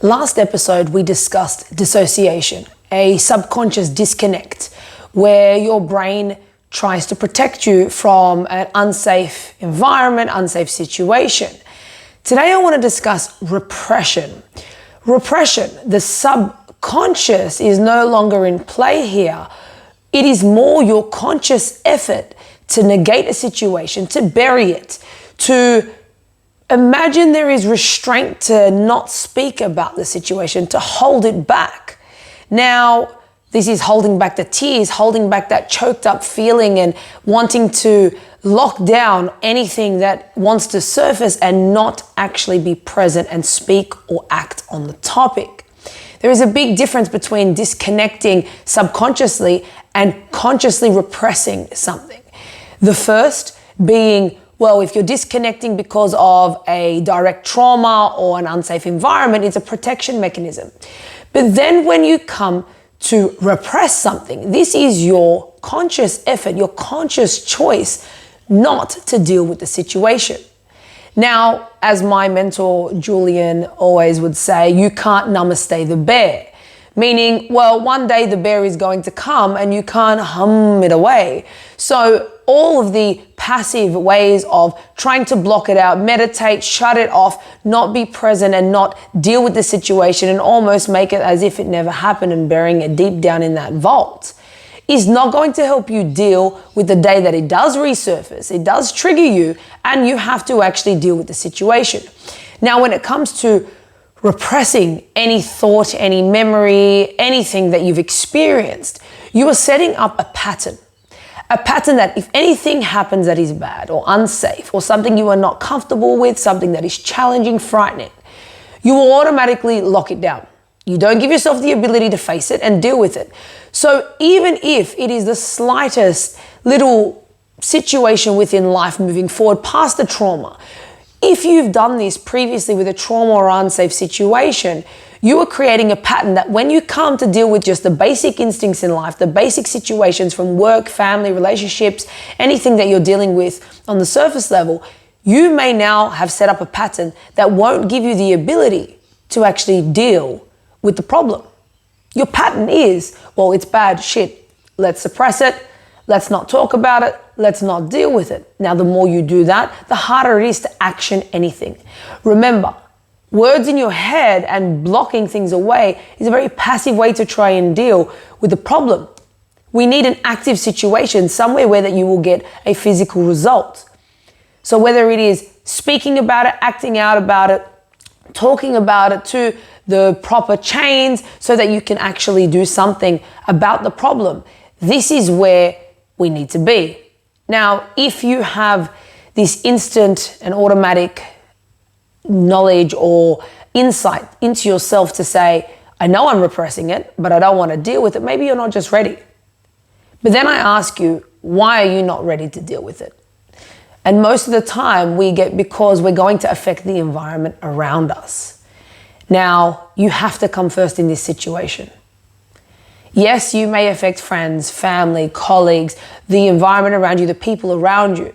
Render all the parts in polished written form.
Last episode, we discussed dissociation, a subconscious disconnect where your brain tries to protect you from an unsafe environment, unsafe situation. Today, I want to discuss repression. Repression, the subconscious is no longer in play here. It is more your conscious effort to negate a situation, to bury it, to imagine there is restraint to not speak about the situation, to hold it back. Now, this is holding back the tears, holding back that choked up feeling and wanting to lock down anything that wants to surface and not actually be present and speak or act on the topic. There is a big difference between disconnecting subconsciously and consciously repressing something. The first being, well, if you're disconnecting because of a direct trauma or an unsafe environment, it's a protection mechanism. But then when you come to repress something, this is your conscious effort, your conscious choice not to deal with the situation. Now, as my mentor Julian always would say, you can't namaste the bear. Meaning, well, one day the bear is going to come and you can't hum it away. So all of the passive ways of trying to block it out, meditate, shut it off, not be present and not deal with the situation and almost make it as if it never happened and burying it deep down in that vault is not going to help you deal with the day that it does resurface. It does trigger you and you have to actually deal with the situation. Now, when it comes to repressing any thought, any memory, anything that you've experienced, you are setting up a pattern. A pattern that if anything happens that is bad or unsafe or something you are not comfortable with, something that is challenging, frightening, you will automatically lock it down. You don't give yourself the ability to face it and deal with it. So even if it is the slightest little situation within life moving forward past the trauma, if you've done this previously with a trauma or unsafe situation, you are creating a pattern that when you come to deal with just the basic instincts in life, the basic situations from work, family, relationships, anything that you're dealing with on the surface level, you may now have set up a pattern that won't give you the ability to actually deal with the problem. Your pattern is, well, it's bad shit. Let's suppress it. Let's not talk about it. Let's not deal with it. Now, the more you do that, the harder it is to action anything. Remember, words in your head and blocking things away is a very passive way to try and deal with the problem. We need an active situation, somewhere where that you will get a physical result. So whether it is speaking about it, acting out about it, talking about it to the proper chains so that you can actually do something about the problem. This is where we need to be. Now, if you have this instant and automatic knowledge or insight into yourself to say, I know I'm repressing it, but I don't want to deal with it, maybe you're not just ready. But then I ask you, why are you not ready to deal with it? And most of the time because we're going to affect the environment around us. Now, you have to come first in this situation. Yes, you may affect friends, family, colleagues, the environment around you, the people around you.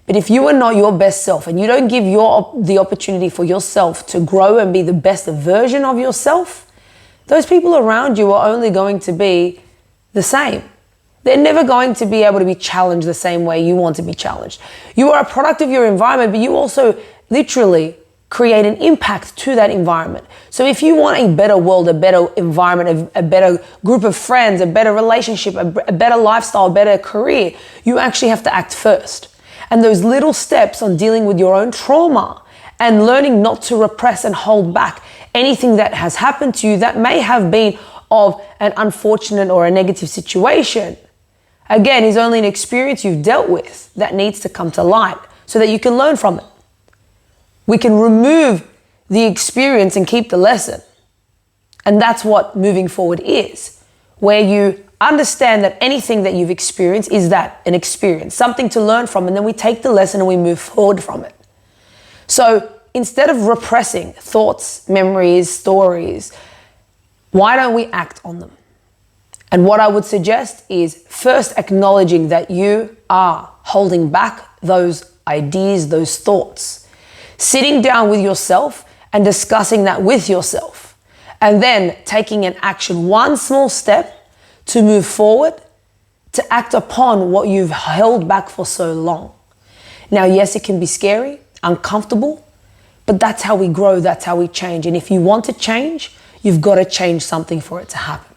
But if you are not your best self and you don't give the opportunity for yourself to grow and be the best version of yourself, those people around you are only going to be the same. They're never going to be able to be challenged the same way you want to be challenged. You are a product of your environment, but you also literally create an impact to that environment. So if you want a better world, a better environment, a better group of friends, a better relationship, a better lifestyle, a better career, you actually have to act first. And those little steps on dealing with your own trauma and learning not to repress and hold back anything that has happened to you that may have been of an unfortunate or a negative situation, again, is only an experience you've dealt with that needs to come to light so that you can learn from it. We can remove the experience and keep the lesson. And that's what moving forward is, where you understand that anything that you've experienced is that an experience, something to learn from, and then we take the lesson and we move forward from it. So instead of repressing thoughts, memories, stories, why don't we act on them? And what I would suggest is first acknowledging that you are holding back those ideas, those thoughts. Sitting down with yourself and discussing that with yourself. And then taking an action, one small step to move forward, to act upon what you've held back for so long. Now, yes, it can be scary, uncomfortable, but that's how we grow, that's how we change. And if you want to change, you've got to change something for it to happen.